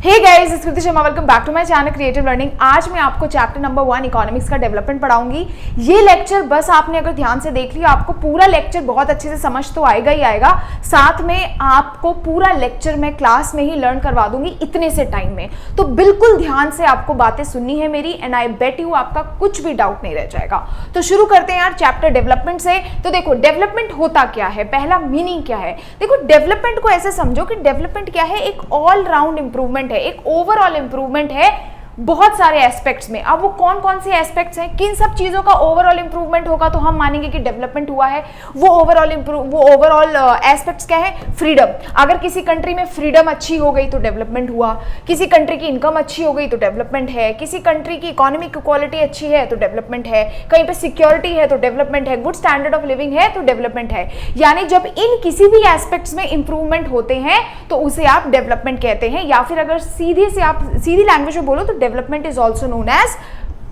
Hey guys, this Kriti Sharma, welcome back to my channel creative learning. आज मैं आपको chapter number 1 economics का development पढ़ाऊंगी। ये लेक्चर बस आपने अगर ध्यान से देख लिया, आपको पूरा लेक्चर बहुत अच्छे से समझ तो आएगा ही आएगा। साथ में आपको पूरा लेक्चर मैं क्लास में ही लर्न करवा दूंगी इतने से टाइम में। तो बिल्कुल ध्यान से आपको बातें सुननी है मेरी, एंड आई बेट यू आपका कुछ भी डाउट नहीं रह जाएगा। तो शुरू करते हैं यार चैप्टर डेवलपमेंट से। तो देखो, डेवलपमेंट होता क्या है, पहला मीनिंग क्या है। देखो, डेवलपमेंट को ऐसे समझो कि डेवलपमेंट क्या है, एक ऑल राउंड इंप्रूवमेंट है, एक ओवरऑल इंप्रूवमेंट है बहुत सारे एस्पेक्ट्स में। अब वो कौन कौन से एस्पेक्ट्स हैं, किन सब चीजों का ओवरऑल इंप्रूवमेंट होगा तो हम मानेंगे कि डेवलपमेंट हुआ है। वो ओवरऑल एस्पेक्ट्स क्या है, फ्रीडम। अगर किसी कंट्री में फ्रीडम अच्छी हो गई तो डेवलपमेंट हुआ, किसी कंट्री की इनकम अच्छी हो गई तो डेवलपमेंट है, किसी कंट्री की इकोनॉमिक इक्वालिटी अच्छी है तो डेवलपमेंट है, कहीं पे सिक्योरिटी है तो डेवलपमेंट है, गुड स्टैंडर्ड ऑफ लिविंग है तो डेवलपमेंट है। यानी जब इन किसी भी एस्पेक्ट्स में इंप्रूवमेंट होते हैं तो उसे आप डेवलपमेंट कहते हैं, या फिर अगर सीधी लैंग्वेज में बोलो तो development is also known as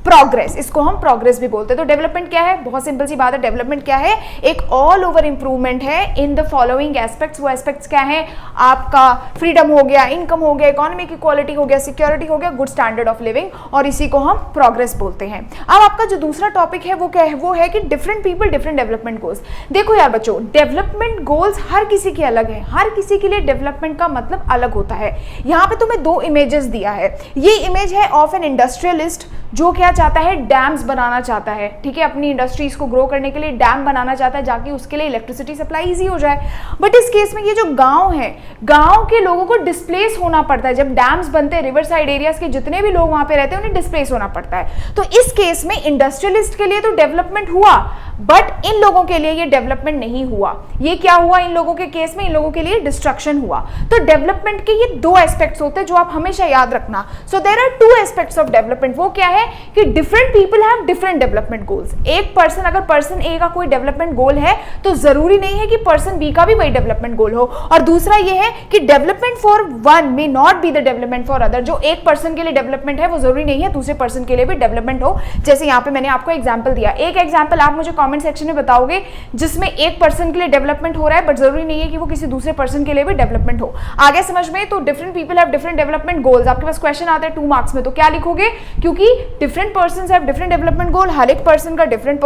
progress. इसको हम प्रोग्रेस भी बोलते हैं। तो डेवलपमेंट क्या है, बहुत सिंपल सी बात है। डेवलपमेंट क्या है, एक ऑल ओवर इंप्रूवमेंट है इन द फॉलोइंग एस्पेक्ट्स। वो एस्पेक्ट्स क्या है, आपका फ्रीडम हो गया, इनकम हो गया, इकोनॉमिक इक्वालिटी हो गया, सिक्योरिटी हो गया, गुड स्टैंडर्ड ऑफ लिविंग, और इसी को हम प्रोग्रेस बोलते हैं। अब आपका जो दूसरा टॉपिक है वो क्या है, वो है कि different people different development goals. देखो यार बच्चों, डेवलपमेंट गोल्स हर किसी के अलग है, हर किसी के लिए डेवलपमेंट का मतलब अलग होता है। यहाँ पे तुम्हें दो इमेजेस दिया है। ये इमेज है ऑफ एन इंडस्ट्रियलिस्ट जो क्या चाहता है, डैम्स बनाना चाहता है, ठीक है, अपनी इंडस्ट्रीज को ग्रो करने के लिए डैम बनाना चाहता है जाकि उसके लिए इलेक्ट्रिसिटी सप्लाई इजी हो जाए। बट इस केस में ये जो गांव है, गांव के लोगों को डिस्प्लेस होना पड़ता है। जब डैम्स बनते हैं, रिवर साइड एरियाज के जितने भी लोग वहां पे रहते हैं उन्हें डिस्प्लेस होना पड़ता है। तो इस केस में इंडस्ट्रियलिस्ट के लिए तो डेवलपमेंट हुआ, बट इन लोगों के लिए ये डेवलपमेंट नहीं हुआ। ये क्या हुआ इन लोगों के केस में, इन लोगों के लिए डिस्ट्रक्शन हुआ। तो डेवलपमेंट के ये दो एस्पेक्ट्स होते हैं जो आप हमेशा याद रखना। So there are two aspects of development. वो क्या है कि different people have different development goals. एक पर्सन, अगर पर्सन ए का कोई डेवलपमेंट गोल है तो जरूरी नहीं है कि पर्सन बी का भी वही डेवलपमेंट गोल हो। और दूसरा ये है कि development for one may not be the development for other. जो एक पर्सन के लिए डेवलपमेंट है वो जरूरी नहीं है दूसरे पर्सन के लिए भी डेवलपमेंट हो। जैसे यहाँ पे मैंने आपको एग्जाम्पल दिया, एक एग्जाम्पल आप मुझे कॉमेंट सेक्शन में बताओगे जिसमें एक पर्सन के लिए डेवलपमेंट हो रहा है बट जरूरी नहीं है कि वो किसी दूसरे पर्सन के लिए भी डेवलपमेंट हो। आगे समझ में, तो different people have different development goals. आपके पास क्वेश्चन आता है 2 मार्क्स में, तो क्या लिखोगे, क्योंकि different person have different development goal, हर एक पर्सन का डिफरेंट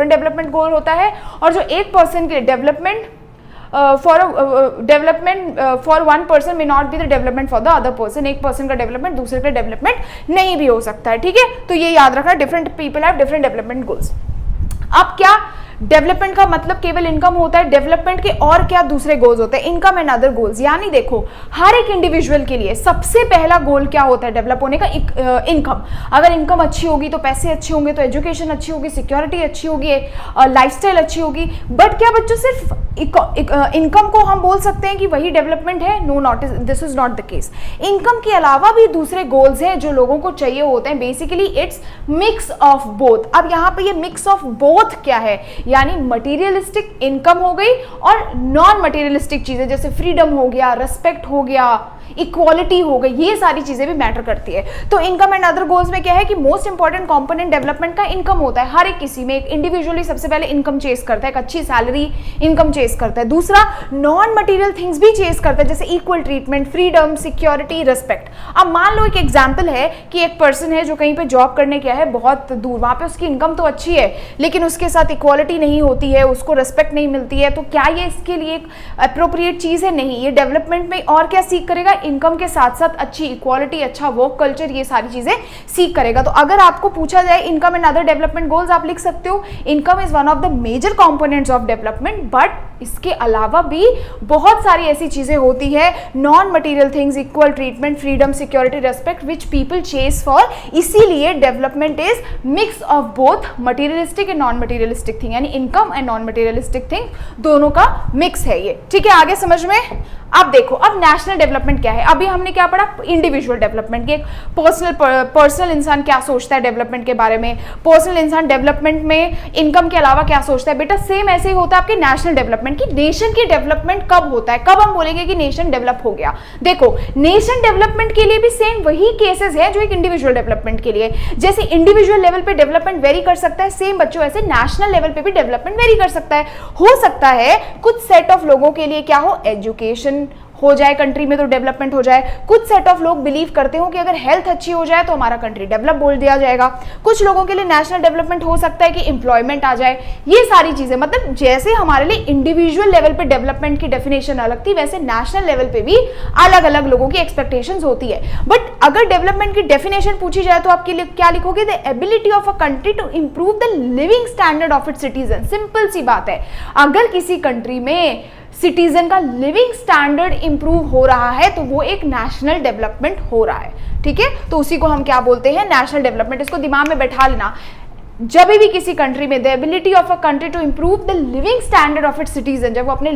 डेवलपमेंट गोल होता है। और जो एक पर्सन के development for one person may not be the development for the other person. एक पर्सन का डेवलपमेंट दूसरे का डेवलपमेंट नहीं भी हो सकता है, ठीक है। तो ये याद रखना, different people have different development goals. अब क्या डेवलपमेंट का मतलब केवल इनकम होता है, डेवलपमेंट के और क्या दूसरे गोल्स होते हैं, इनकम एंड अदर गोल्स। यानी देखो, हर एक इंडिविजुअल के लिए सबसे पहला गोल क्या होता है डेवलप होने का, इनकम। अगर इनकम अच्छी होगी तो पैसे अच्छे होंगे, तो एजुकेशन अच्छी होगी, सिक्योरिटी अच्छी होगी, लाइफस्टाइल अच्छी होगी। बट क्या बच्चों सिर्फ इनकम को हम बोल सकते हैं कि वही डेवलपमेंट है? No, not this is not the case. Income के अलावा भी दूसरे गोल्स हैं जो लोगों को चाहिए होते हैं। Basically it's mix of both. अब यहाँ पे ये मिक्स ऑफ बोथ क्या है, यानी मटेरियलिस्टिक इनकम हो गई और नॉन मटेरियलिस्टिक चीजें जैसे फ्रीडम हो गया, रेस्पेक्ट हो गया, इक्वालिटी हो गई, ये सारी चीजें भी मैटर करती है। तो इनकम एंड अदर गोल्स में क्या है कि मोस्ट इंपॉर्टेंट कंपोनेंट डेवलपमेंट का इनकम होता है। हर एक किसी में एक इंडिविजुअली सबसे पहले इनकम चेस करता है, एक अच्छी सैलरी, इनकम चेस करता है। दूसरा, नॉन मटेरियल थिंग्स भी चेस करता है, जैसे equal treatment, freedom, security, respect. अब मान लो एक एग्जाम्पल है कि एक पर्सन है जो कहीं पे जॉब करने गया है बहुत दूर, वहां पे उसकी इनकम तो अच्छी है लेकिन उसके साथ इक्वालिटी नहीं होती है, उसको रेस्पेक्ट नहीं मिलती है। तो क्या ये इसके लिए एक अप्रोप्रिएट चीज है? नहीं। ये डेवलपमेंट में और क्या सीख करेगा, इनकम के साथ साथ अच्छी इक्वालिटी, अच्छा वर्क कल्चर, ये सारी चीजें सीख करेगा। तो अगर आपको पूछा जाए income and other development goals, आप लिख सकते हो income is one of the major components of development, but इसके अलावा भी बहुत सारी ऐसी चीजें होती है, non material things, equal treatment, freedom, security, respect, which people chase for. इसीलिए development is mix of both materialistic and non materialistic thing, यानी income and non materialistic thing दोनों का मिक्स है ये, ठीक है। आगे समझ में। अब देखो, अब नेशनल डेवलपमेंट क्या है। अभी हमने क्या पढ़ा, इंडिविजुअल डेवलपमेंट, कि पर्सनल इंसान क्या सोचता है डेवलपमेंट के बारे में, पर्सनल इंसान डेवलपमेंट में इनकम के अलावा क्या सोचता है। बेटा सेम ऐसे ही होता है आपके नेशनल डेवलपमेंट की। नेशन की डेवलपमेंट कब होता है, कब हम बोलेंगे कि नेशन डेवलप हो गया। देखो, नेशन डेवलपमेंट के लिए भी सेम वही केसेस है जो एक इंडिविजुअल डेवलपमेंट के लिए। जैसे इंडिविजुअल लेवल पे डेवलपमेंट वेरी कर सकता है, सेम बच्चों ऐसे नेशनल लेवल पे भी डेवलपमेंट वेरी कर सकता है। हो सकता है कुछ सेट ऑफ लोगों के लिए क्या हो, एजुकेशन हो जाए कंट्री में तो डेवलपमेंट हो जाए। कुछ सेट ऑफ लोग बिलीव करते हो कि अगर हेल्थ अच्छी हो जाए तो हमारा कंट्री डेवलप बोल दिया जाएगा। कुछ लोगों के लिए नेशनल डेवलपमेंट हो सकता है कि एम्प्लॉयमेंट आ जाए। ये सारी चीजें, मतलब जैसे हमारे लिए इंडिविजुअल लेवल पे डेवलपमेंट की डेफिनेशन अलग थी, वैसे नेशनल लेवल पे भी अलग अलग लोगों की एक्सपेक्टेशंस होती है। बट अगर डेवलपमेंट की डेफिनेशन पूछी जाए तो आपके लिए क्या लिखोगे? The ability of a country to improve the living standard of its citizen. Simple सी बात है, अगर किसी कंट्री में सिटीजन का लिविंग स्टैंडर्ड इंप्रूव हो रहा है तो वो एक नेशनल डेवलपमेंट हो रहा है, ठीक है। तो उसी को हम क्या बोलते हैं? National development. इसको दिमाग में बैठा लेना। जब भी किसी कंट्री में the ability of a country to improve the living standard of its citizen, जब वो अपने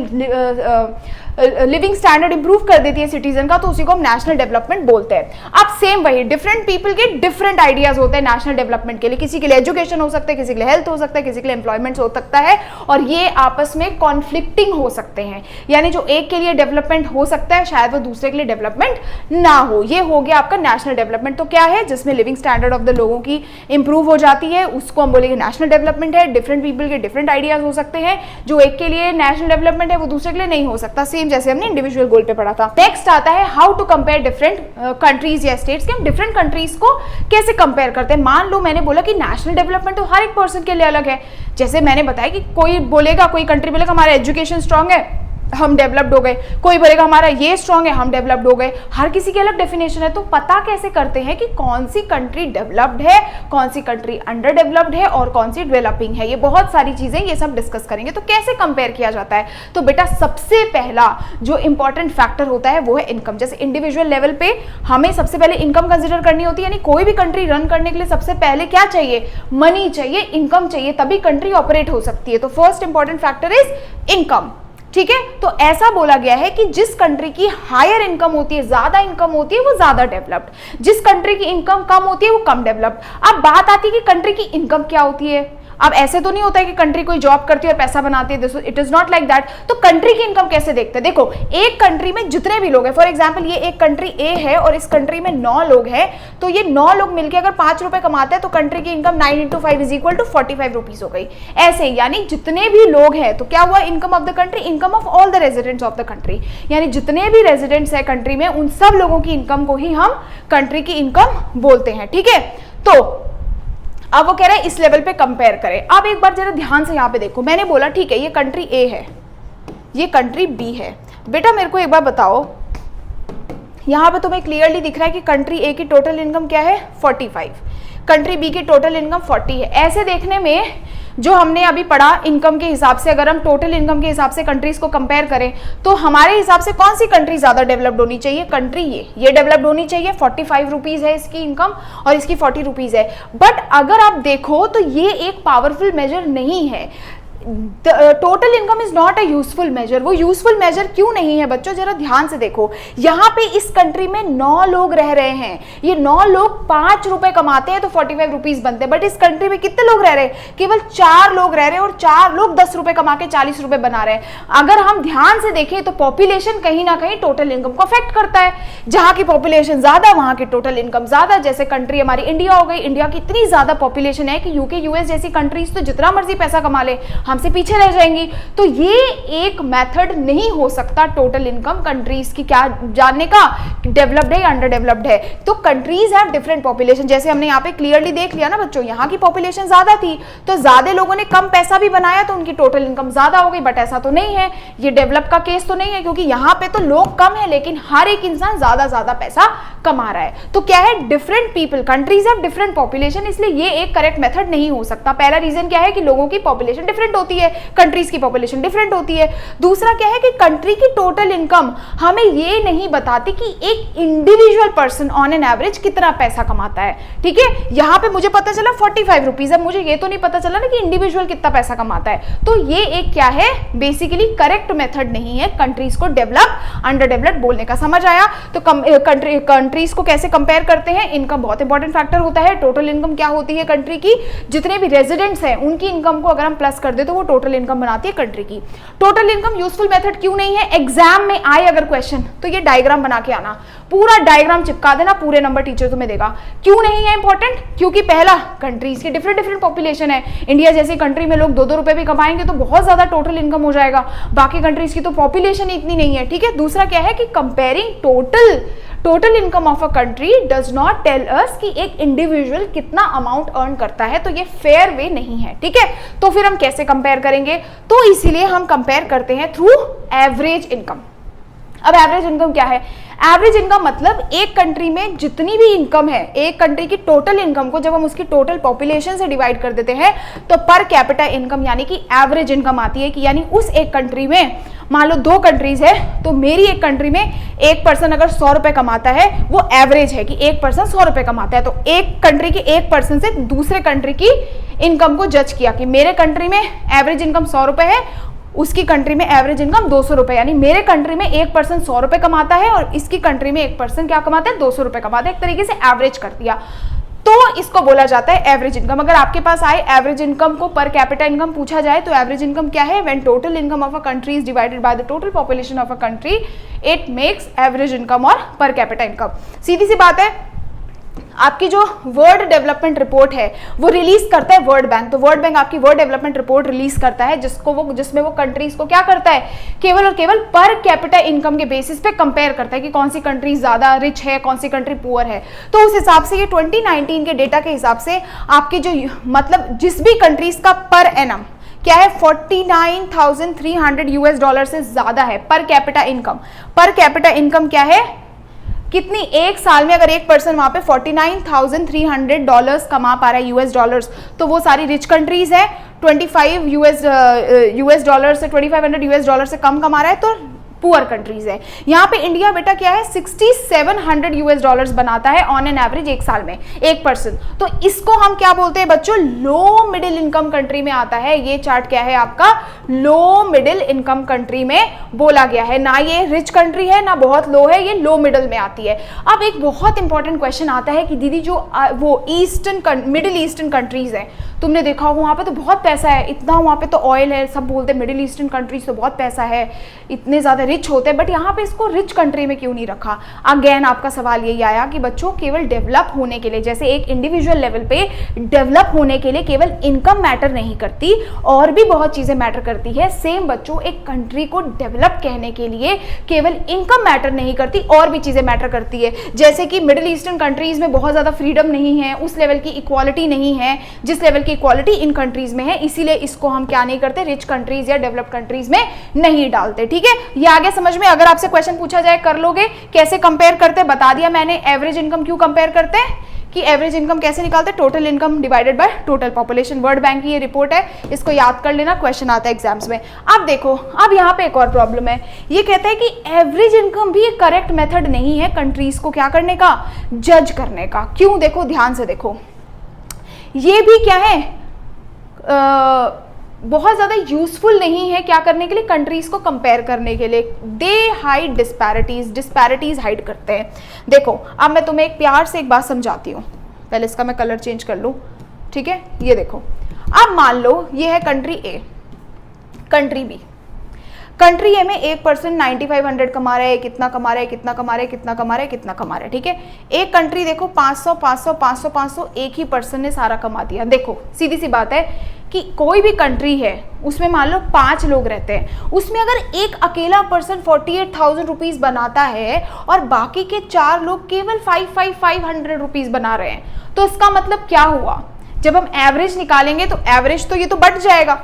लिविंग स्टैंडर्ड इंप्रूव कर देती है सिटीजन का, तो उसी को हम नेशनल डेवलपमेंट बोलते हैं। अब सेम वही, डिफरेंट पीपल के डिफरेंट आइडियाज होते हैं नेशनल डेवलपमेंट के लिए। किसी के लिए एजुकेशन हो सकता है, किसी के लिए हेल्थ हो सकता है, किसी के लिए एम्प्लॉयमेंट हो सकता है, और ये आपस में कॉन्फ्लिक्टिंग हो सकते हैं। यानी जो एक के लिए डेवलपमेंट हो सकता है शायद वो दूसरे के लिए डेवलपमेंट ना हो। ये हो गया आपका नेशनल डेवलपमेंट। तो क्या है? जिसमें लिविंग स्टैंडर्ड ऑफ द लोगों की इंप्रूव हो जाती है, उसको हम बोलेंगे नेशनल डेवलपमेंट है। डिफरेंट पीपल के डिफरेंट आइडियाज हो सकते हैं, जो एक के लिए नेशनल डेवलपमेंट है वो दूसरे के लिए नहीं हो सकता। सेम जैसे हमने इंडिविजुअल गोल पे पढ़ा था। नेक्स्ट आता है how to compare different countries या स्टेट्स, कि हम डिफरेंट कंट्रीज को कैसे कंपेयर करते हैं। मान लो मैंने बोला कि नेशनल डेवलपमेंट तो हर एक पर्सन के लिए अलग है। जैसे मैंने बताया कि कोई बोलेगा, कोई कंट्री बोलेगा हमारा एजुकेशन स्ट्रांग है, हम डेवलप्ड हो गए। कोई बोलेगा हमारा ये स्ट्रांग है, हम डेवलप्ड हो गए। हर किसी की अलग डेफिनेशन है। तो पता कैसे करते हैं कि कौन सी कंट्री डेवलप्ड है, कौन सी कंट्री अंडर डेवलप्ड है और कौन सी डेवलपिंग है? ये बहुत सारी चीजें, ये सब डिस्कस करेंगे। तो कैसे कंपेयर किया जाता है? तो बेटा सबसे पहला जो इंपॉर्टेंट फैक्टर होता है वो है इनकम। जैसे इंडिविजुअल लेवल पे हमें सबसे पहले इनकम कंसिडर करनी होती है। यानी कोई भी कंट्री रन करने के लिए सबसे पहले क्या चाहिए? मनी चाहिए, इनकम चाहिए, तभी कंट्री ऑपरेट हो सकती है। तो first important factor is income, ठीक है। तो ऐसा बोला गया है कि जिस कंट्री की हायर इनकम होती है, ज्यादा इनकम होती है, वो ज्यादा डेवलप्ड। जिस कंट्री की इनकम कम होती है वो कम डेवलप्ड। अब बात आती है कि कंट्री की इनकम क्या होती है। अब ऐसे तो नहीं होता है कि कंट्री कोई जॉब करती है और पैसा बनाती है, it is not like that. तो कंट्री की इनकम कैसे देखते हैं? देखो, एक कंट्री में जितने भी लोग हैं, फॉर एग्जांपल ये एक कंट्री ए है और इस कंट्री में 9 लोग हैं, तो ये 9 लोग मिलकर अगर 5 रुपए कमाते हैं तो कंट्री की इनकम 9 × 5 = 45 रुपीज हो गई। ऐसे यानी जितने भी लोग हैं तो क्या हुआ? Income of the country, income of all the residents of the country. यानी जितने भी रेजिडेंट्स है कंट्री में, उन सब लोगों की इनकम को ही हम कंट्री की इनकम बोलते हैं, ठीक है। तो अब वो कह रहे हैं इस लेवल पे कंपेयर करें। अब एक बार जरा ध्यान से यहाँ पे देखो, मैंने बोला ठीक है ये कंट्री ए है, ये कंट्री बी है। बेटा मेरे को एक बार बताओ, यहाँ पे तुम्हें क्लियरली दिख रहा है कि कंट्री ए की टोटल इनकम क्या है? 45, कंट्री बी की टोटल इनकम 40 है। ऐसे देखने में जो हमने अभी पढ़ा इनकम के हिसाब से, अगर हम टोटल इनकम के हिसाब से कंट्रीज को कंपेयर करें तो हमारे हिसाब से कौन सी कंट्री ज्यादा डेवलप्ड होनी चाहिए? कंट्री ये डेवलप्ड होनी चाहिए। 45 रुपीज है इसकी इनकम और इसकी 40 रुपीज है। बट अगर आप देखो तो ये एक पावरफुल मेजर नहीं है। Total income is not a useful measure. वो यूजफुल मेजर क्यों नहीं है बच्चों? जरा ध्यान से देखो, यहाँ पे इस कंट्री में 9 लोग रह रहे हैं। ये 9 लोग 5 रुपए कमाते हैं तो 45 रुपीज बनते हैं। बट इस कंट्री में कितने लोग रह रहे हैं? केवल 4 लोग रह रहे हैं और 4 लोग 10 रुपए कमा के 40 रुपए बना रहे हैं। अगर हम ध्यान से देखें तो पॉपुलेशन कहीं ना कहीं टोटल इनकम को अफेक्ट करता है। जहां की पॉपुलेशन ज्यादा वहां की टोटल इनकम ज्यादा। जैसे कंट्री हमारी इंडिया हो गई, इंडिया की इतनी ज्यादा पॉपुलेशन है कि यूके यूएस जैसी कंट्रीज तो जितना मर्जी पैसा कमा ले हमसे पीछे रह जाएंगी। तो ये एक मेथड नहीं हो सकता टोटल इनकम कंट्रीज की क्या जानने का, डेवलप्ड है या अंडर डेवलप्ड है। तो कंट्रीज हैव डिफरेंट पॉपुलेशन। जैसे हमने यहाँ पे क्लियरली देख लिया ना बच्चों, यहाँ की पॉपुलेशन ज्यादा थी तो ज्यादा लोगों ने कम पैसा भी बनाया तो उनकी टोटल इनकम ज्यादा हो गई। बट ऐसा तो नहीं है, ये डेवलप का केस तो नहीं है, क्योंकि यहाँ पे तो लोग कम है लेकिन हर एक इंसान ज्यादा पैसा कमा रहा है। तो क्या है? Different people, countries have different population, इसलिए ये एक करेक्ट मेथड नहीं हो सकता। पहला रीजन क्या है कि लोगों की पॉपुलेशन डिफरेंट होती है, कंट्रीज की पॉपुलेशन डिफरेंट होती है। दूसरा क्या है कि कंट्री की टोटल इनकम हमें ये नहीं बताती कि एक individual person on an average कितना पैसा कमाता है। ठीक है, यहां पे मुझे पता चला 45 रुपीज है, मुझे ये तो नहीं पता चला ना कि इंडिविजुअल कितना पैसा कमाता है। तो ये एक क्या है? बेसिकली करेक्ट मेथड नहीं है कंट्रीज को डेवलप अंडर डेवलप्ड बोलने का। समझ आया? तो कंट्रीज को कैसे कंपेयर करते हैं? इनकम बहुत इंपॉर्टेंट फैक्टर होता है। टोटल इनकम क्या होती है कंट्री की? जितने भी रेजिडेंट्स हैं उनकी इनकम को अगर हम प्लस कर दे तो वो टोटल इनकम बनाती है कंट्री की। टोटल इनकम यूजफुल मेथड क्यों नहीं है? एग्जाम में आए अगर क्वेश्चन तो ये डायग्राम बना के आना, पूरा डायग्राम चिपका देना, पूरे नंबर टीचर तुम्हें देगा। क्यों नहीं है इंपॉर्टेंट? क्योंकि पहला, कंट्रीज की डिफरेंट डिफरेंट पॉपुलेशन है। इंडिया जैसी कंट्री में लोग 2-2 रुपए भी कमाएंगे तो बहुत ज्यादा टोटल इनकम हो जाएगा, बाकी कंट्रीज की तो पॉपुलेशन इतनी नहीं है, ठीक है। दूसरा क्या है कि comparing total income of a country does not tell us कि एक इंडिविजुअल कितना अमाउंट अर्न करता है, तो ये फेयर वे नहीं है, ठीक है। तो फिर हम कैसे कंपेयर करेंगे? तो इसीलिए हम कंपेयर करते हैं थ्रू एवरेज इनकम। अब एवरेज इनकम क्या है? एवरेज इनकम मतलब एक कंट्री में जितनी भी इनकम है, एक कंट्री की टोटल इनकम को जब हम उसकी टोटल पॉपुलेशन से डिवाइड कर देते हैं तो पर कैपिटा इनकम यानी कि एवरेज इनकम आती है। कि यानी उस एक कंट्री में, मान लो 2 कंट्रीज है, तो मेरी एक कंट्री में एक पर्सन अगर 100 रुपए कमाता है, वो एवरेज है कि एक पर्सन 100 रुपए कमाता है। तो एक कंट्री के एक पर्सन से दूसरे कंट्री की इनकम को जज किया कि मेरे कंट्री में एवरेज इनकम 100 रुपए है, उसकी कंट्री में एवरेज इनकम 200 रुपए, यानी मेरे कंट्री में एक पर्सन 100 रुपए कमाता है और इसकी कंट्री में एक पर्सन क्या कमाता है? 200 रुपए कमाता है। एक तरीके से एवरेज कर दिया, तो इसको बोला जाता है एवरेज इनकम। अगर आपके पास आए एवरेज इनकम को पर कैपिटा इनकम पूछा जाए तो एवरेज इनकम क्या है? When total income of a country is divided by the total population of a country, it makes average income और पर कैपिटा इनकम। सीधी सी बात है, आपकी जो वर्ल्ड डेवलपमेंट रिपोर्ट है वो रिलीज करता है वर्ल्ड बैंक। तो वर्ल्ड बैंक आपकी वर्ल्ड डेवलपमेंट रिपोर्ट रिलीज करता है जिसमें वो कंट्रीज को क्या करता है? केवल और केवल पर कैपिटा इनकम के बेसिस पे कंपेयर करता है कि कौन सी कंट्री ज्यादा रिच है, कौन सी कंट्री पुअर है। तो उस हिसाब से ये 2019 के डेटा के हिसाब से आपके जो मतलब जिस भी कंट्रीज का पर एनम क्या है 49,300 यूएस डॉलर से ज्यादा है per capita income. Per capita income क्या है? कितनी? एक साल में अगर एक पर्सन वहां पे 49,300 डॉलर्स कमा पा रहा है यूएस डॉलर्स, तो वो सारी रिच कंट्रीज है। 25 यूएस डॉलर से 2500 यूएस डॉलर से कम कमा रहा है तो पुअर कंट्रीज है। यहाँ पे इंडिया बेटा क्या है 6700 यूएस डॉलर्स बनाता है ऑन एन एवरेज एक साल में एक पर्सन। तो इसको हम क्या बोलते हैं बच्चों? लो मिडिल इनकम कंट्री में आता है। ये चार्ट क्या है आपका? लो मिडिल इनकम कंट्री में बोला गया है। ना ये रिच कंट्री है ना बहुत लो है, ये लो मिडिल में आती है। अब एक बहुत इंपॉर्टेंट क्वेश्चन आता है कि दीदी जो वो मिडिल ईस्टर्न कंट्रीज है, तुमने देखा होगा वहां पे तो बहुत पैसा है, इतना वहां पे तो ऑयल है, सब बोलते हैं मिडिल ईस्टर्न कंट्रीज तो बहुत पैसा है, इतने ज्यादा रिच होते हैं, बट यहाँ पे इसको रिच कंट्री में क्यों नहीं रखा? अगेन आपका सवाल यही आया कि बच्चों केवल डेवलप होने के लिए, जैसे एक इंडिविजुअल लेवल पे डेवलप होने के लिए केवल इनकम मैटर नहीं करती, और भी बहुत चीजें मैटर करती है। सेम बच्चों एक कंट्री को डेवलप कहने के लिए केवल इनकम मैटर नहीं करती, और भी चीजें मैटर करती है। जैसे कि मिडिल ईस्टर्न कंट्रीज में बहुत ज्यादा फ्रीडम नहीं है, उस लेवल की इक्वालिटी नहीं है जिस लेवल की इक्वालिटी इन कंट्रीज में है, इसीलिए इसको हम क्या नहीं करते? रिच कंट्रीज या डेवलप कंट्रीज में नहीं डालते। ठीक है, ये आगे समझ में। अगर आपसे क्वेश्चन पूछा जाए कर लोगे? कैसे कंपेयर करते? बता दिया मैंने। एवरेज इनकम क्यों कंपेयर करते हैं कि एवरेज इनकम कैसे निकालते हैं? Total income divided by total population. World bank की ये रिपोर्ट है, इसको याद कर लेना, क्वेश्चन आता है एग्जाम्स में। अब देखो, अब यहाँ पे एक और प्रॉब्लम है। ये कहता है कि एवरेज इनकम भी एक करेक्ट मेथड नहीं है कंट्रीज को क्या करने का? जज करने का। क्यों? देखो ध्यान से देखो, ये भी क्या है बहुत ज्यादा यूजफुल नहीं है क्या करने के लिए? कंट्रीज को कंपेयर करने के लिए। दे हाइड डिस्पैरिटीज हाइड करते हैं। देखो अब मैं तुम्हें एक प्यार से एक बात समझाती हूँ। पहले इसका मैं कलर चेंज कर लूँ, ठीक है। ये देखो, अब मान लो ये है कंट्री ए, कंट्री बी। कंट्री ए में एक पर्सन 9500 कमा रहा है, कितना कमा रहा है, कितना कमा रहा है, कितना कमा रहा है, कितना कमा रहा है, ठीक है। एक कंट्री देखो 500 500 500 500 एक ही पर्सन ने सारा कमा दिया। देखो सीधी सी बात है कि कोई भी कंट्री है उसमें मान लो 5 लोग रहते हैं, उसमें अगर एक अकेला पर्सन 48,000 रुपीज बनाता है और बाकी के 4 लोग केवल 500 रुपीज बना रहे हैं, तो इसका मतलब क्या हुआ? जब हम एवरेज निकालेंगे तो एवरेज तो ये तो बढ़ जाएगा,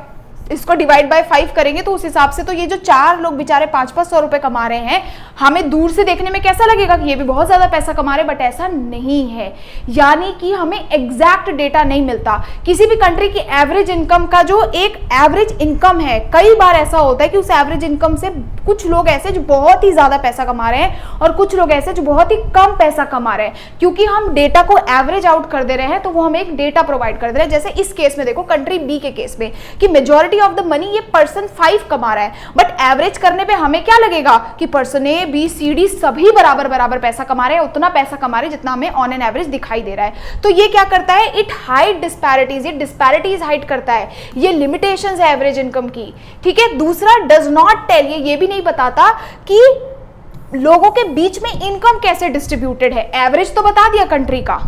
इसको डिवाइड बाय 5 करेंगे तो उस हिसाब से तो ये जो 4 लोग बेचारे 500 रुपए कमा रहे हैं, हमें दूर से देखने में कैसा लगेगा कि ये भी बहुत ज्यादा पैसा कमा रहे हैं, बट ऐसा नहीं है। यानी कि हमें एग्जैक्ट डेटा नहीं मिलता। किसी भी कंट्री की एवरेज इनकम का जो एक एवरेज इनकम है, कई बार ऐसा होता है कि उस एवरेज इनकम से कुछ लोग ऐसे जो बहुत ही ज्यादा पैसा कमा रहे हैं और कुछ लोग ऐसे जो बहुत ही कम पैसा कमा रहे हैं। क्योंकि हम डेटा को एवरेज आउट कर दे रहे हैं तो वो हमें एक डेटा प्रोवाइड कर दे रहे हैं। जैसे इस केस में देखो, कंट्री बी के केस में कि majority majority of the money ये पर्सन 5 कमा रहा है, बट एवरेज करने पे हमें क्या लगेगा कि person A B C D सभी बराबर बराबर पैसा कमा रहे हैं, उतना पैसा कमा रहे हैं जितना हमें ऑन एन एवरेज दिखाई दे रहा है। तो ये क्या करता है, इट हाइड डिस्पैरिटीज, ये डिस्पैरिटीज हाइड करता है, ये लिमिटेशंस है एवरेज इनकम की, ठीक है। दूसरा, डज नॉट टेल, ये भी नहीं बताता कि लोगों के बीच में इनकम कैसे डिस्ट्रीब्यूटेड है। एवरेज तो बता दिया कंट्री का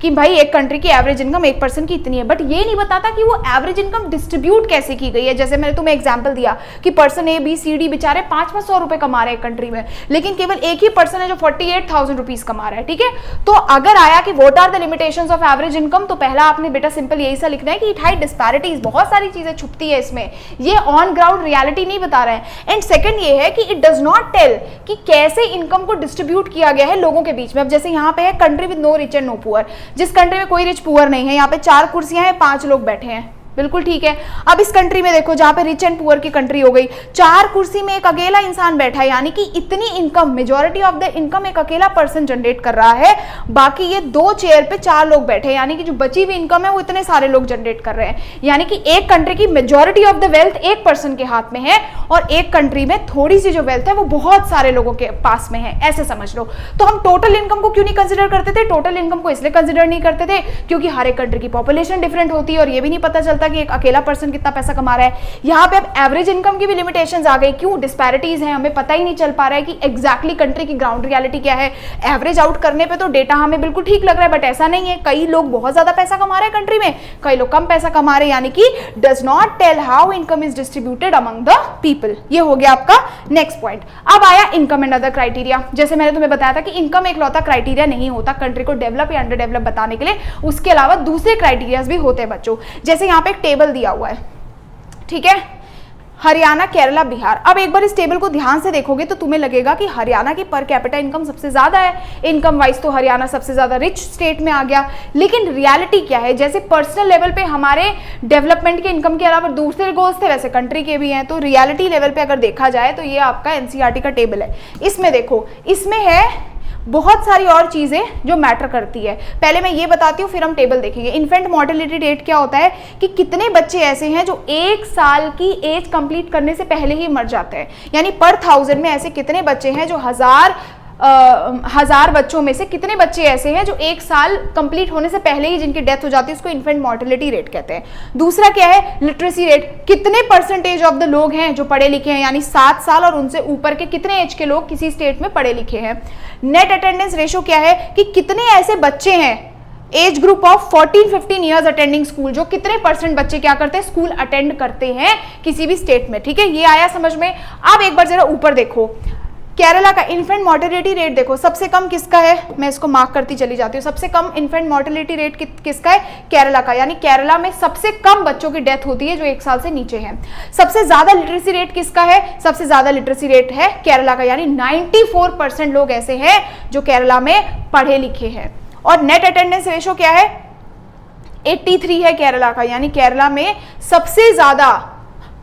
कि भाई एक कंट्री की एवरेज इनकम एक पर्सन की इतनी है, बट ये नहीं बताता कि वो एवरेज इनकम डिस्ट्रीब्यूट कैसे की गई है। जैसे मैंने तुम्हें एग्जांपल दिया कि person A B C D बेचारे 500 रुपए कमा रहे हैं कंट्री में, लेकिन केवल एक ही पर्सन है जो 48,000 रुपीज कमा रहा है, ठीक है। तो अगर आया कि what are the limitations of average income, तो पहला आपने बेटा सिंपल यही सा लिखना है कि इट हाइड डिस्पैरिटीज, बहुत सारी चीजें छुपती है इसमें, ये ऑन ग्राउंड रियलिटी नहीं बता रहे हैं। एंड सेकंड ये है कि इट डज नॉट टेल कि कैसे इनकम को डिस्ट्रीब्यूट किया गया है लोगों के बीच में। अब जैसे यहाँ पे है country with no rich and no poor, जिस कंट्री में कोई रिच पुअर नहीं है, यहाँ पे 4 कुर्सियां हैं, 5 लोग बैठे हैं, बिल्कुल ठीक है। अब इस कंट्री में देखो जहां पे रिच एंड पुअर की कंट्री हो गई, 4 कुर्सी में एक अकेला इंसान बैठा है, यानी कि इतनी income, majority of the income एक अकेला पर्सन जनरेट कर रहा है, बाकी ये 2 चेयर पे 4 लोग बैठे हैं, यानी कि जो बची हुई इनकम है वो इतने सारे लोग जनरेट कर रहे हैं। यानी कि एक कंट्री की मेजॉरिटी ऑफ द वेल्थ एक पर्सन के हाथ में है, और एक कंट्री में थोड़ी सी जो वेल्थ है वो बहुत सारे लोगों के पास में है, ऐसे समझ लो। तो हम टोटल इनकम को क्यों नहीं कंसिडर करते थे? टोटल इनकम को इसलिए कंसिडर नहीं करते थे क्योंकि हर एक कंट्री की पॉपुलेशन डिफरेंट होती है, और ये भी नहीं पता चलता कि एक अकेला पर्सन कितना पैसा कमा रहा है। यहाँ पे अब एवरेज इनकम की भी लिमिटेशंस आ गई, क्यों? डिस्पैरिटीज हैं, हमें पता ही नहीं चल पा रहा है कि एग्जैक्टली कंट्री की ग्राउंड रियलिटी क्या है। एवरेज आउट करने पे तो डेटा हमें बिल्कुल ठीक लग रहा है, बट ऐसा नहीं है, कई लोग बहुत ज्यादा पैसा कमा रहे हैं कंट्री में, कई लोग कम पैसा कमा रहे हैं, यानी कि does not tell how income is distributed among the people. ये हो गया आपका नेक्स्ट पॉइंट। अब आया इनकम एंड अदर क्राइटेरिया। जैसे मैंने तुम्हें बताया था कि इनकम एक लौता क्राइटेरिया नहीं होता कंट्री को डेवलप या अंडर डेवलप बताने के लिए, उसके अलावा दूसरे क्राइटेरियाज भी होते हैं बच्चों। जैसे यहाँ पे एक टेबल दिया हुआ है, ठीक है, हरियाणा, केरला, बिहार। अब एक बार इस टेबल को ध्यान से देखोगे तो तुम्हें लगेगा कि हरियाणा की पर कैपिटा इनकम सबसे ज्यादा है, इनकम वाइज तो हरियाणा सबसे ज्यादा रिच स्टेट में आ गया। लेकिन रियलिटी क्या है? जैसे पर्सनल लेवल पे हमारे डेवलपमेंट के इनकम के अलावा दूसरे गोल्स थे, वैसे कंट्री के भी हैं। तो रियलिटी लेवल पे अगर देखा जाए तो ये आपका एनसीईआरटी का टेबल है। इसमें देखो, इसमें है बहुत सारी और चीजें जो मैटर करती है। पहले मैं ये बताती हूँ, फिर हम टेबल देखेंगे। इन्फेंट मॉर्टेलिटी रेट क्या होता है कि कितने बच्चे ऐसे हैं जो 1 साल की एज कंप्लीट करने से पहले ही मर जाते हैं, यानी पर 1000 में ऐसे कितने बच्चे हैं जो हजार बच्चों में से कितने बच्चे ऐसे हैं जो 1 साल कंप्लीट होने से पहले ही जिनकी डेथ हो जाती है, उसको इन्फेंट मॉर्टेलिटी रेट कहते हैं। दूसरा क्या है? लिटरेसी रेट, कितने परसेंटेज ऑफ द लोग हैं जो पढ़े लिखे हैं, यानी 7 साल और उनसे ऊपर के कितने एज के लोग किसी स्टेट में पढ़े लिखे हैं। नेट अटेंडेंस रेशो क्या है कि कितने ऐसे बच्चे हैं age group of 14-15 years attending school, जो कितने परसेंट बच्चे क्या करते हैं, स्कूल अटेंड करते हैं किसी भी स्टेट में, ठीक है। ये आया समझ में। अब एक बार जरा ऊपर देखो, केरला का इन्फेंट मॉर्टेलिटी रेट देखो, सबसे कम किसका है? मैं इसको मार्क करती चली जाती हूँ। सबसे कम इन्फेंट मॉर्टेलिटी रेट किसका है? केरला का, यानी केरला में सबसे कम बच्चों की डेथ होती है जो 1 साल से नीचे हैं। सबसे ज्यादा लिटरेसी रेट किसका है? सबसे ज्यादा लिटरेसी रेट है केरला का, यानी 94% लोग ऐसे हैं जो केरला में पढ़े लिखे हैं। और नेट अटेंडेंस रेशो क्या है? 83 है केरला का, यानी केरला में सबसे ज्यादा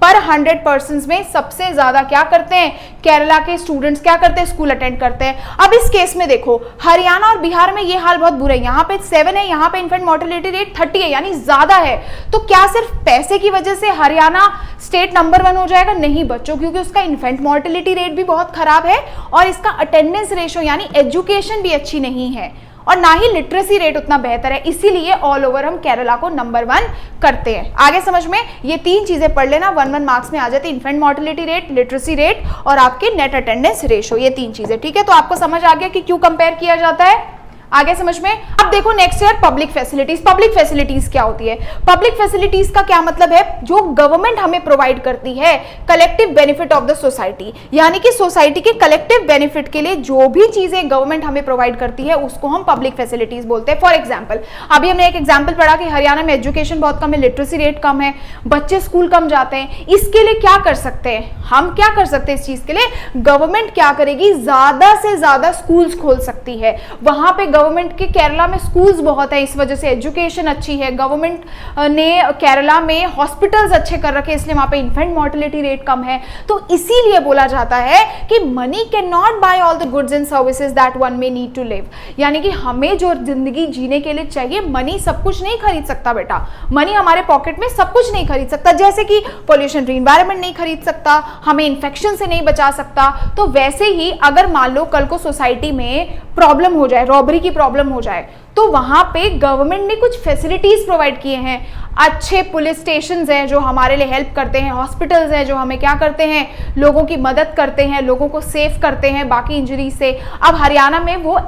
पर 100 पर्सन्स में सबसे ज्यादा क्या करते हैं, केरला के स्टूडेंट्स क्या करते हैं, स्कूल अटेंड करते हैं। अब इस केस में देखो, हरियाणा और बिहार में ये हाल बहुत बुरा है, यहाँ पे 7 है, यहाँ पे इन्फेंट मॉर्टेलिटी रेट 30 है, यानी ज्यादा है। तो क्या सिर्फ पैसे की वजह से हरियाणा स्टेट नंबर 1 हो जाएगा? नहीं बच्चों, क्योंकि उसका इन्फेंट मॉर्टेलिटी रेट भी बहुत खराब है और इसका अटेंडेंस रेशो यानी एजुकेशन भी अच्छी नहीं है, और ना ही लिटरेसी रेट उतना बेहतर है, इसीलिए ऑल ओवर हम केरला को नंबर 1 करते हैं। आगे समझ में ये 3 चीजें पढ़ लेना, 1-1 मार्क्स में आ जाती है, infant mortality rate, literacy rate और आपके नेट अटेंडेंस रेशो, ये 3 चीजें, ठीक है। तो आपको समझ आ गया कि क्यों कंपेयर किया जाता है, आगे समझ में। अब देखो next year public facilities. Public facilities क्या होती है? पब्लिक फैसिलिटीज का क्या मतलब है? जो गवर्नमेंट हमें प्रोवाइड करती है collective benefit of the society, यानी कि सोसाइटी के कलेक्टिव बेनिफिट के लिए जो भी चीजें गवर्नमेंट हमें प्रोवाइड करती है उसको हम पब्लिक फैसिलिटीज बोलते हैं। फॉर एग्जाम्पल, अभी हमने एक एग्जाम्पल पढ़ा कि हरियाणा में एजुकेशन बहुत कम है, लिटरेसी रेट कम है, बच्चे स्कूल कम जाते हैं। इसके लिए क्या कर सकते हैं हम? क्या कर सकते हैं इस चीज के लिए? गवर्नमेंट क्या करेगी, ज्यादा से ज्यादा स्कूल्स खोल सकती है, वहां पे गवर्नमेंट के केरला में स्कूल्स बहुत है, इस वजह से एजुकेशन अच्छी है, गवर्नमेंट ने केरला में हॉस्पिटल्स अच्छे कर रखे इसलिए वहां पे इन्फेंट मॉर्टेलिटी रेट कम है। तो इसीलिए बोला जाता है कि money can not buy all the goods and services that one may need to live, यानी कि हमें जो जिंदगी जीने के लिए चाहिए, मनी सब कुछ नहीं खरीद सकता बेटा, मनी हमारे पॉकेट में सब कुछ नहीं खरीद सकता, जैसे कि पोल्यूशन फ्री एनवायरनमेंट नहीं खरीद सकता, हमें इन्फेक्शन से नहीं बचा सकता। तो वैसे ही अगर मान लो कल को सोसाइटी में प्रॉब्लम हो जाए, रॉबरी की प्रॉब्लम हो जाए, तो वहां पे गवर्नमेंट ने कुछ फैसिलिटीज प्रोवाइड किए हैं, अच्छे पुलिस स्टेशंस हैं जो हमारे लिए हेल्प करते हैं, हॉस्पिटल्स हैं जो हमें क्या करते हैं, लोगों की मदद करते हैं, लोगों को सेफ करते हैं बाकी इंजरी से। अब हरियाणा में वो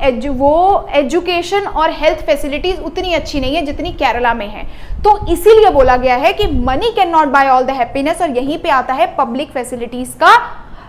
एजुकेशन और हेल्थ फैसिलिटीज उतनी अच्छी नहीं है जितनी केरला में है। तो इसीलिए बोला गया है कि money can not buy all the happiness, और यहीं पे आता है पब्लिक फैसिलिटीज का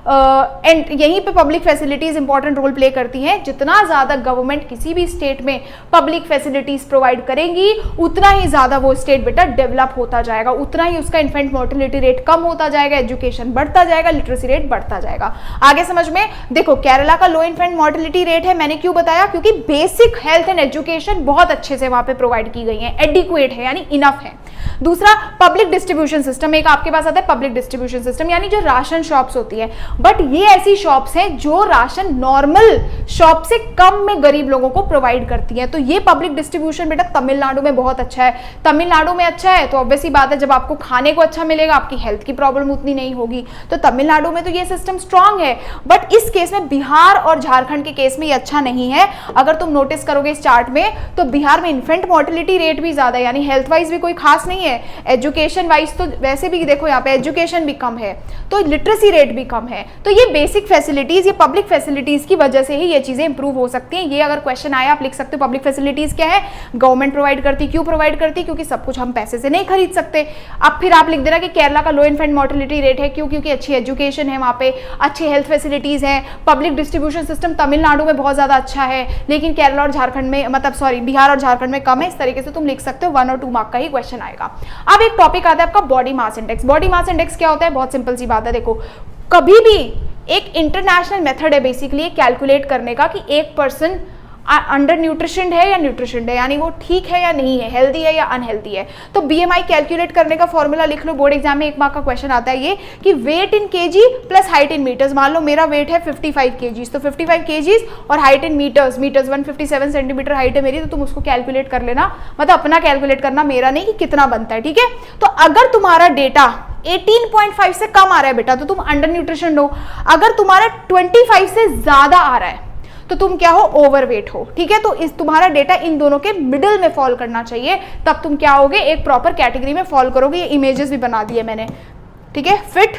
एंड यहीं पे public facilities important role play करती हैं। जितना ज्यादा गवर्नमेंट किसी भी स्टेट में पब्लिक फैसिलिटीज प्रोवाइड करेंगी, उतना ही ज्यादा वो स्टेट बेटा डेवलप होता जाएगा, उतना ही उसका इन्फेंट मोर्टेलिटी रेट कम होता जाएगा, एजुकेशन बढ़ता जाएगा, लिटरेसी रेट बढ़ता जाएगा। आगे समझ में देखो, केरला का लो इन्फेंट मोर्टेलिटी रेट है, मैंने क्यों बताया, क्योंकि बेसिक हेल्थ एंड एजुकेशन बहुत अच्छे से वहां पे प्रोवाइड की गई है, एडिक्वेट है यानी इनफ है। दूसरा पब्लिक डिस्ट्रीब्यूशन सिस्टम, एक आपके पास आता है पब्लिक डिस्ट्रीब्यूशन सिस्टम, यानी जो राशन शॉप्स होती है, बट ये ऐसी शॉप्स हैं जो राशन नॉर्मल शॉप से कम में गरीब लोगों को प्रोवाइड करती हैं। तो ये पब्लिक डिस्ट्रीब्यूशन बेटा तमिलनाडु में बहुत अच्छा है। तमिलनाडु में अच्छा है तो ऑब्वियसली बात है, जब आपको खाने को अच्छा मिलेगा आपकी हेल्थ की प्रॉब्लम उतनी नहीं होगी, तो तमिलनाडु में तो ये सिस्टम स्ट्रांग है। बट इस केस में बिहार और झारखंड के केस में ये अच्छा नहीं है। अगर तुम नोटिस करोगे इस चार्ट में, तो बिहार में इन्फेंट मोर्टेलिटी रेट भी ज्यादा है, यानी हेल्थ वाइज भी कोई खास नहीं है, एजुकेशन वाइज तो वैसे भी देखो यहाँ पे एजुकेशन भी कम है, तो लिटरेसी रेट भी कम है। तो ये बेसिक फैसिलिटीज, ये पब्लिक फैसिलिटीज की वजह से ही ये चीजें इंप्रूव हो सकती हैं। ये अगर क्वेश्चन आया आप लिख सकते हो पब्लिक फैसिलिटीज क्या है, गवर्नमेंट प्रोवाइड करती, क्यों प्रोवाइड करती, क्योंकि सब कुछ हम पैसे से नहीं खरीद सकते। अब फिर आप लिख देना कि केरला का लो इन्फेंट मोर्टेलिटी रेट है, क्यों, क्योंकि अच्छी एजुकेशन है, वहाँ पे अच्छी हेल्थ फैसिलिटीज है, पब्लिक डिस्ट्रीब्यूशन सिस्टम तमिलनाडु में बहुत ज्यादा अच्छा है, लेकिन केरला और झारखंड में, मतलब सॉरी बिहार और झारखंड में कम है। इस तरीके से तुम लिख सकते हो, 1 और 2 मार्क का ही क्वेश्चन आएगा। अब एक टॉपिक आता है आपका body mass index. Body mass index क्या होता है, बहुत सिंपल सी बात है, देखो कभी भी एक इंटरनेशनल मेथड है बेसिकली कैलकुलेट करने का कि एक पर्सन अंडर न्यूट्रिशन है या न्यूट्रिशन है, यानी वो ठीक है या नहीं है, हेल्दी है या अनहेल्दी है। तो बीएमआई कैलकुलेट करने का फॉर्मूला लिख लो, बोर्ड एग्जाम में 1 मार्क का क्वेश्चन आता है ये कि weight in KG plus height in meters. मान लो मेरा वेट है 55 केजीज, तो 55 केजीज और height in meters, 157 centimetre height है मेरी, तो तुम उसको कैलकुलेट कर लेना, मतलब अपना कैलकुलेट करना, मेरा नहीं कि कितना बनता है, ठीक है। तो अगर तुम्हारा डेटा 18.5 से कम आ रहा है बेटा तो तुम अंडर न्यूट्रिशन हो, अगर तुम्हारा 25 से ज्यादा आ रहा है तो तुम क्या हो, ओवरवेट हो, ठीक है। तो इस तुम्हारा डेटा इन दोनों के मिडिल में फॉल करना चाहिए, तब तुम क्या होगे, एक प्रॉपर कैटेगरी में फॉल करोगे। ये इमेजेस भी बना दिए मैंने, ठीक है। फिट,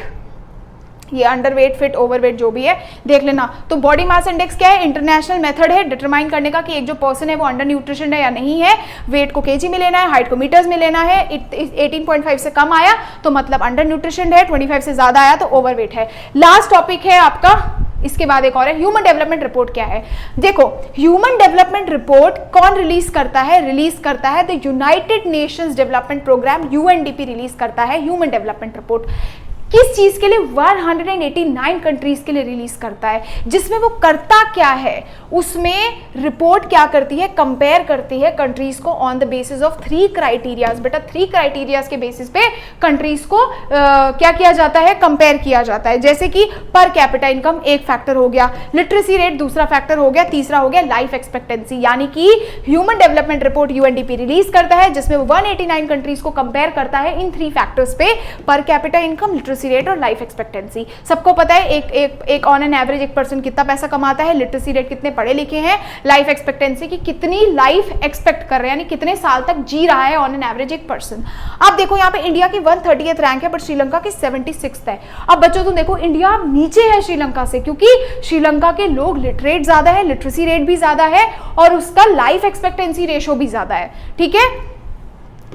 ये अंडरवेट, फिट, ओवरवेट जो भी है देख लेना। तो बॉडी मास इंडेक्स क्या है, इंटरनेशनल मेथड है डिटरमाइन करने का कि एक जो पर्सन है वो अंडर न्यूट्रिशन है या नहीं है। वेट को केजी में लेना है, हाइट को मीटर्स में लेना है। 18.5 से कम आया तो मतलब अंडर न्यूट्रिशन है, 25 से ज्यादा आया तो ओवरवेट है। लास्ट टॉपिक है आपका, इसके बाद एक और है ह्यूमन डेवलपमेंट रिपोर्ट क्या है। देखो ह्यूमन डेवलपमेंट रिपोर्ट कौन रिलीज करता है, रिलीज करता है the United Nations Development Programme, UNDP release करता है ह्यूमन डेवलपमेंट रिपोर्ट। किस चीज के लिए, 189 कंट्रीज के लिए रिलीज करता है। जिसमें वो करता क्या है, उसमें रिपोर्ट क्या करती है, कंपेयर करती है कंट्रीज को on the basis of 3 criterias. बेटा 3 क्राइटेरियाज के बेसिस पे कंट्रीज को क्या किया जाता है, कंपेयर किया जाता है। जैसे कि पर कैपिटा इनकम एक फैक्टर हो गया, लिटरेसी रेट दूसरा फैक्टर हो गया, तीसरा हो गया लाइफ एक्सपेक्टेंसी। यानी कि human development report UNDP release करता है जिसमें वो 189 कंट्रीज को कंपेयर करता है इन 3 फैक्टर्स पे, per capita income, literacy rate और लाइफ एक्सपेक्टेंसी। सबको पता है एक ऑन एन एवरेज एक पर्सन कितना पैसा कमाता है, लिटरेसी रेट कितने पढ़े लिखे हैं, लाइफ एक्सपेक्टेंसी की कितनी लाइफ एक्सपेक्ट कर रहे हैं, यानी कितने साल तक जी रहा है ऑन एन एवरेज एक पर्सन। अब देखो यहाँ पे इंडिया की 130th रैंक है, पर श्रीलंका की 76th है। अब बच्चों तुम देखो इंडिया नीचे है श्रीलंका से, क्योंकि श्रीलंका के लोग लिटरेट ज्यादा है, लिटरेसी रेट भी ज्यादा है और उसका लाइफ एक्सपेक्टेंसी रेशो भी ज्यादा है, ठीक है।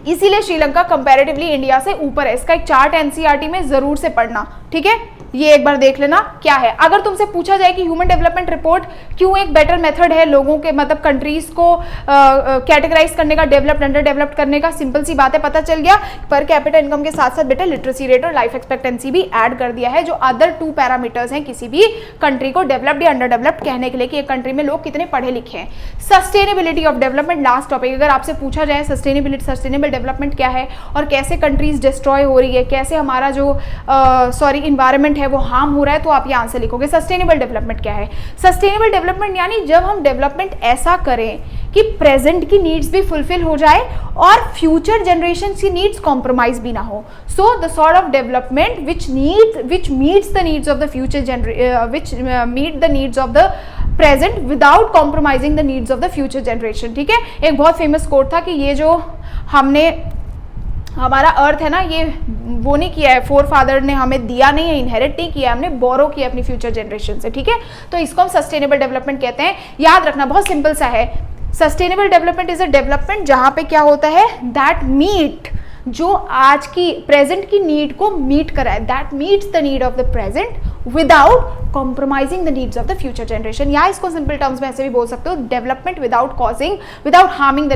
इसीलिए श्रीलंका कंपैरेटिवली इंडिया से ऊपर है। इसका एक चार्ट एनसीईआरटी में जरूर से पढ़ना, ठीक है। ये एक बार देख लेना क्या है। अगर तुमसे पूछा जाए कि ह्यूमन डेवलपमेंट रिपोर्ट क्यों एक बेटर मेथड है लोगों के मतलब कंट्रीज को कैटेगराइज करने का, डेवलप्ड अंडर डेवलप्ड करने का, सिंपल सी बात है, पता चल गया। पर कैपिटा इनकम के साथ साथ बेटा लिटरेसी रेट और लाइफ एक्सपेक्टेंसी भी ऐड कर दिया है, जो अदर 2 पैरामीटर्स हैं किसी भी कंट्री को डेवलप्ड या अंडर डेवलप्ड कहने के लिए कि एक कंट्री में लोग कितने पढ़े लिखे हैं। Sustainability of development last topic. अगर आपसे पूछा जाए सस्टेनेबल डेवलपमेंट क्या है और कैसे कंट्रीज डिस्ट्रॉय हो रही है, कैसे हमारा जो इन्वायरमेंट है वो हार्म हो रहा है, तो आप ये आंसर लिखोगे सस्टेनेबल डेवलपमेंट क्या है। सस्टेनेबल डेवलपमेंट यानी जब हम डेवलपमेंट ऐसा करें कि प्रेजेंट की नीड्स भी फुलफिल हो जाए और फ्यूचर जनरेशन की नीड्स कॉम्प्रोमाइज भी ना हो। So the sort of development which meets the needs of the future meet the needs of the present without compromising the needs of the future generation। ठीक है, एक बहुत फेमस कोट था कि ये जो हमने हमारा अर्थ है ना, ये वो नहीं किया है, फोर फादर ने हमें दिया नहीं है, इनहेरिट नहीं किया, हमने बोरो किया अपनी फ्यूचर जनरेशन से। ठीक है, तो इसको हम सस्टेनेबल डेवलपमेंट कहते हैं। याद रखना, बहुत सिंपल सा है। Sustainable development is a development जहां पे क्या होता है, दैट मीट, जो आज की प्रेजेंट की नीड को मीट कराए, that meets the need of the present without compromising the needs of the future generation. या इसको सिंपल टर्म्स में ऐसे भी बोल सकते हो, development without harming the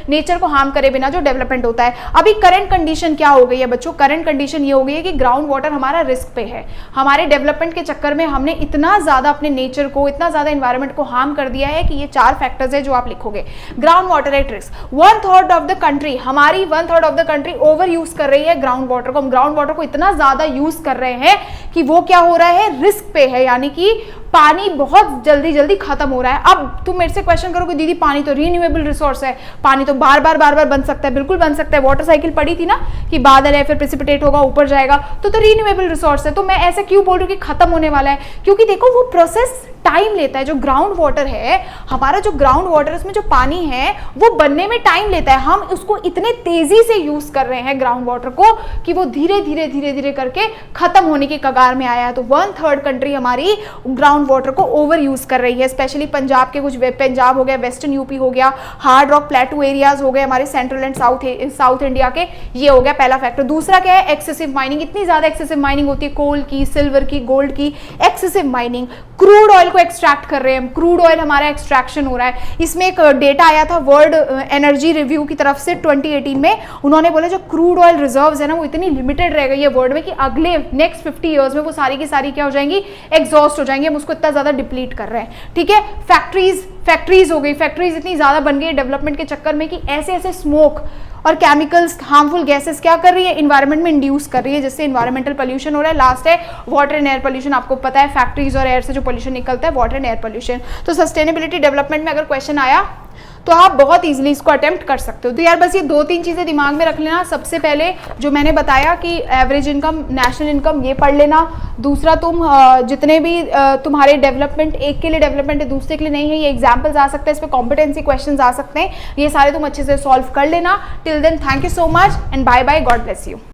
nature को हार्म करे बिना जो डेवलपमेंट होता है। अभी करंट कंडीशन क्या हो गई है बच्चों, करंट कंडीशन ये हो गई है कि ग्राउंड वाटर हमारा रिस्क पे है। हमारे डेवलपमेंट के चक्कर में हमने इतना ज्यादा अपने नेचर को, इतना ज्यादा एनवायरमेंट को हार्म कर दिया है कि ये 4 फैक्टर्स है जो आप लिखोगे। Ground water at risk, 1/3 of the country, हमारी 1/3 of the country over use कर रही है ग्राउंड वाटर को। हम ग्राउंड वाटर को इतना ज्यादा यूज कर रहे हैं कि वो क्या हो रहा है, रिस्क पे है, यानी कि पानी बहुत जल्दी जल्दी खत्म हो रहा है। अब तुम मेरे से क्वेश्चन करोगे दीदी पानी तो रीन्यूएबल रिसोर्स है, पानी तो बार बार बन सकता है। बिल्कुल बन सकता है, वाटर साइकिल पढ़ी थी ना कि बादल है फिर प्रेसिपिटेट होगा ऊपर जाएगा, तो रीन्यूएबल रिसोर्स है। तो मैं ऐसे क्यों बोल रही हूँ कि खत्म होने वाला है, क्योंकि देखो वो प्रोसेस टाइम लेता है। जो ग्राउंड वाटर है, हमारा जो ग्राउंड वाटर उसमें जो पानी है वो बनने में टाइम लेता है। हम उसको इतने तेजी से यूज कर रहे हैं ग्राउंड वाटर को कि वो धीरे धीरे करके खत्म होने की कगार में आया है। तो 1/3 कंट्री हमारी ग्राउंड वाटर को ओवर यूज कर रही है। स्पेशली पंजाब के कुछ, पंजाब हो गया, वेस्टर्न यूपी हो गया, हार्ड रॉक प्लेटू एरियाज हो गए हमारे सेंट्रल एंड साउथ इंडिया के। ये हो गया पहला फैक्टर। दूसरा क्या है, एक्सेसिव माइनिंग। इतनी ज्यादा एक्सेसिव माइनिंग होती है, कोल की, सिल्वर की, गोल्ड की, एक्सेसिव माइनिंग। क्रूड ऑयल को एक्सट्रैक्ट कर रहे हैं, क्रूड ऑयल हमारा एक्सट्रैक्शन हो रहा है। इसमें एक डेटा आया था वर्ल्ड एनर्जी रिव्यू की तरफ से 2018 में, उन्होंने बोला जो क्रूड ऑयल रिजर्व्स है ना वो इतनी लिमिटेड रह गई है वर्ल्ड में कि अगले नेक्स्ट 50 ईयर्स में वो सारी की सारी क्या हो जाएंगी, एग्जॉस्ट हो जाएंगे। हम उसको इतना ज्यादा डिप्लीट कर रहे हैं। ठीक है, फैक्ट्रीज हो गई, फैक्ट्रीज इतनी ज्यादा बन गई डेवलपमेंट के चक्कर में कि ऐसे ऐसे स्मोक और केमिकल्स, हार्मफुल गैसेस क्या कर रही है, इन्वायरमेंट में इंड्यूस कर रही है, जिससे इन्वायरमेंटल पोल्यूशन हो रहा है। लास्ट है वाटर एंड एयर पोल्यूशन। आपको पता है फैक्ट्रीज और एयर से जो पोल्यूशन निकलता है, वाटर एंड एयर पोल्यूशन। तो सस्टेनेबिलिटी डेवलपमेंट में अगर क्वेश्चन आया तो आप बहुत इजीली इसको अटेम्प्ट कर सकते हो। तो यार बस ये 2-3 चीजें दिमाग में रख लेना। सबसे पहले जो मैंने बताया कि एवरेज इनकम, नेशनल इनकम, ये पढ़ लेना। दूसरा, तुम जितने भी तुम्हारे डेवलपमेंट, एक के लिए डेवलपमेंट है दूसरे के लिए नहीं है, ये एग्जाम्पल्स आ सकते हैं, इस पर कॉम्पिटेंसी क्वेश्चन आ सकते हैं, ये सारे तुम अच्छे से सॉल्व कर लेना। Till then thank you so much and bye bye, God bless you.